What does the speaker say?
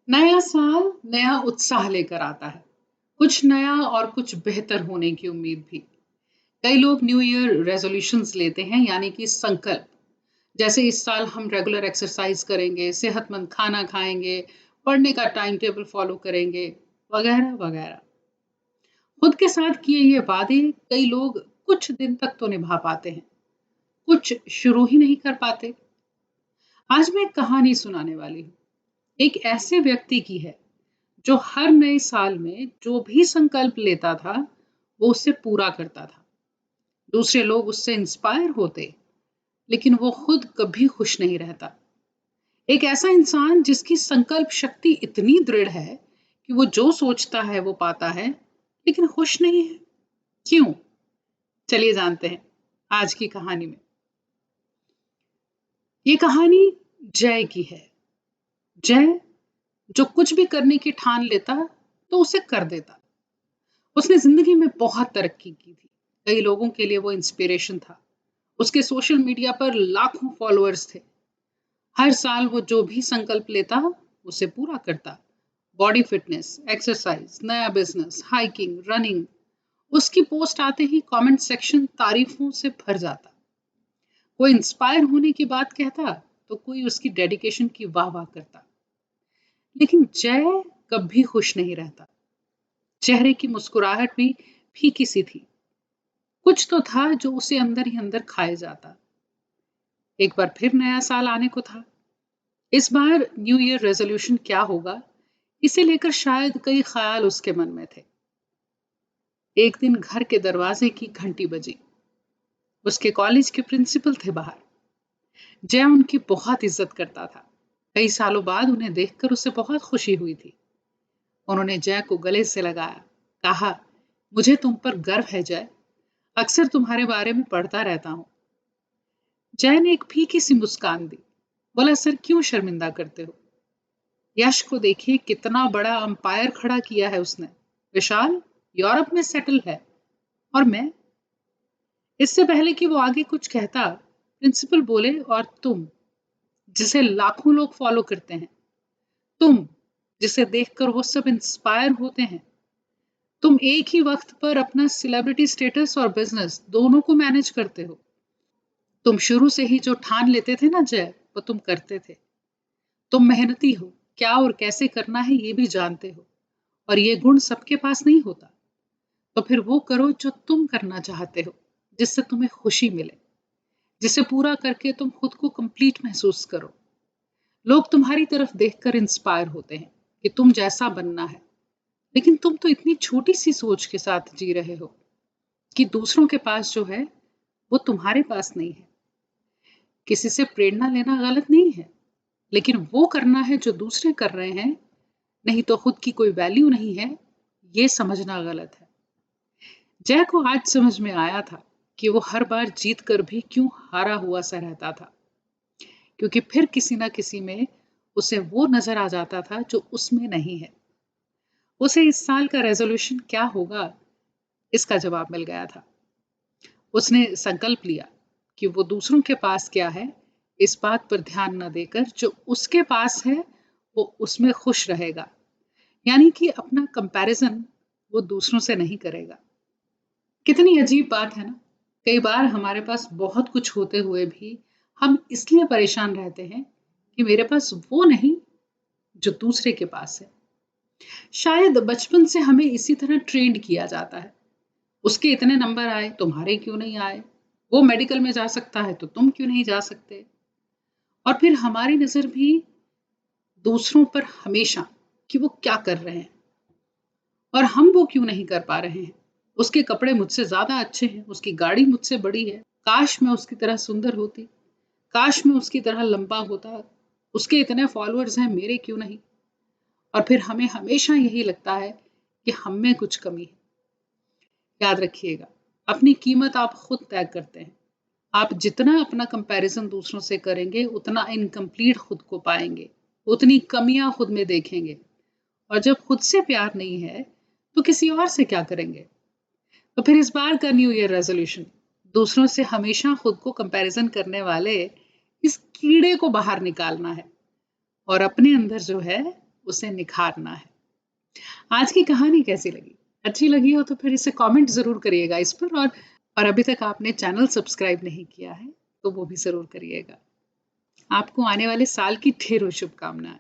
नया साल नया उत्साह लेकर आता है। कुछ नया और कुछ बेहतर होने की उम्मीद भी। कई लोग न्यू ईयर रेजोल्यूशंस लेते हैं, यानी कि संकल्प। जैसे इस साल हम रेगुलर एक्सरसाइज करेंगे, सेहतमंद खाना खाएंगे, पढ़ने का टाइम टेबल फॉलो करेंगे, वगैरह वगैरह। खुद के साथ किए ये वादे कई लोग कुछ दिन तक तो निभा पाते हैं, कुछ शुरू ही नहीं कर पाते। आज मैं एक कहानी सुनाने वाली हूँ। एक ऐसे व्यक्ति की है जो हर नए साल में जो भी संकल्प लेता था, वो उससे पूरा करता था। दूसरे लोग उससे इंस्पायर होते, लेकिन वो खुद कभी खुश नहीं रहता। एक ऐसा इंसान जिसकी संकल्प शक्ति इतनी दृढ़ है कि वो जो सोचता है वो पाता है, लेकिन खुश नहीं है। क्यों? चलिए जानते हैं आज की कहानी में। ये कहानी जय की है। जय जो कुछ भी करने की ठान लेता तो उसे कर देता। उसने जिंदगी में बहुत तरक्की की थी। कई लोगों के लिए वो इंस्पिरेशन था। उसके सोशल मीडिया पर लाखों फॉलोअर्स थे। हर साल वो जो भी संकल्प लेता उसे पूरा करता। बॉडी फिटनेस, एक्सरसाइज, नया बिजनेस, हाइकिंग, रनिंग। उसकी पोस्ट आते ही कमेंट सेक्शन तारीफों से भर जाता। कोई इंस्पायर होने की बात कहता तो कोई उसकी डेडिकेशन की वाह वाह करता। लेकिन जय कभी खुश नहीं रहता। चेहरे की मुस्कुराहट भी फीकी सी थी। कुछ तो था जो उसे अंदर ही अंदर खाए जाता। एक बार फिर नया साल आने को था। इस बार न्यू ईयर रेजोल्यूशन क्या होगा, इसे लेकर शायद कई ख्याल उसके मन में थे। एक दिन घर के दरवाजे की घंटी बजी। उसके कॉलेज के प्रिंसिपल थे बाहर। जय उनकी बहुत इज्जत करता था। कई सालों बाद उन्हें देखकर उसे बहुत खुशी हुई थी। उन्होंने जय को गले से लगाया, कहा, मुझे तुम पर गर्व है जय। अक्सर तुम्हारे बारे में पढ़ता रहता हूँ। जय ने एक फीकी सी मुस्कान दी। बोला, सर क्यों शर्मिंदा करते हो? यश को देखिए, कितना बड़ा अंपायर खड़ा किया है उसने। विशाल यूरोप में सेटल है, और मैं। इससे पहले कि वो आगे कुछ कहता, प्रिंसिपल बोले, और तुम जिसे लाखों लोग फॉलो करते हैं, तुम जिसे देखकर वो सब इंस्पायर होते हैं, तुम एक ही वक्त पर अपना सेलिब्रिटी स्टेटस और बिजनेस दोनों को मैनेज करते हो। तुम शुरू से ही जो ठान लेते थे ना जय, वो तुम करते थे। तुम मेहनती हो, क्या और कैसे करना है ये भी जानते हो, और ये गुण सबके पास नहीं होता। तो फिर वो करो जो तुम करना चाहते हो, जिससे तुम्हें खुशी मिले, जिसे पूरा करके तुम खुद को कंप्लीट महसूस करो। लोग तुम्हारी तरफ देखकर इंस्पायर होते हैं कि तुम जैसा बनना है, लेकिन तुम तो इतनी छोटी सी सोच के साथ जी रहे हो कि दूसरों के पास जो है वो तुम्हारे पास नहीं है। किसी से प्रेरणा लेना गलत नहीं है, लेकिन वो करना है जो दूसरे कर रहे हैं, नहीं तो खुद की कोई वैल्यू नहीं है, ये समझना गलत है। जय को आज समझ में आया था कि वो हर बार जीत कर भी क्यों हारा हुआ सा रहता था, क्योंकि फिर किसी ना किसी में उसे वो नजर आ जाता था जो उसमें नहीं है। उसे इस साल का रेजोल्यूशन क्या होगा, इसका जवाब मिल गया था। उसने संकल्प लिया कि वो दूसरों के पास क्या है, इस बात पर ध्यान न देकर जो उसके पास है वो उसमें खुश रहेगा। यानी कि अपना कंपैरिजन वो दूसरों से नहीं करेगा। कितनी अजीब बात है ना। कई बार हमारे पास बहुत कुछ होते हुए भी हम इसलिए परेशान रहते हैं कि मेरे पास वो नहीं जो दूसरे के पास है। शायद बचपन से हमें इसी तरह ट्रेंड किया जाता है। उसके इतने नंबर आए, तुम्हारे क्यों नहीं आए? वो मेडिकल में जा सकता है तो तुम क्यों नहीं जा सकते? और फिर हमारी नजर भी दूसरों पर हमेशा कि वो क्या कर रहे हैं और हम वो क्यों नहीं कर पा रहे हैं। उसके कपड़े मुझसे ज्यादा अच्छे हैं, उसकी गाड़ी मुझसे बड़ी है, काश मैं उसकी तरह सुंदर होती, काश मैं उसकी तरह लंबा होता, उसके इतने फॉलोअर्स हैं, मेरे क्यों नहीं। और फिर हमें हमेशा यही लगता है कि हम में कुछ कमी है। याद रखिएगा, अपनी कीमत आप खुद तय करते हैं। आप जितना अपना कंपैरिजन दूसरों से करेंगे, उतना इनकम्प्लीट खुद को पाएंगे, उतनी कमियां खुद में देखेंगे। और जब खुद से प्यार नहीं है तो किसी और से क्या करेंगे? तो फिर इस बार का न्यू ईयर रेजोल्यूशन, दूसरों से हमेशा खुद को कंपैरिजन करने वाले इस कीड़े को बाहर निकालना है, और अपने अंदर जो है उसे निखारना है। आज की कहानी कैसी लगी? अच्छी लगी हो तो फिर इसे कमेंट ज़रूर करिएगा इस पर, और अभी तक आपने चैनल सब्सक्राइब नहीं किया है तो वो भी ज़रूर करिएगा। आपको आने वाले साल की ढेरों शुभकामनाएँ।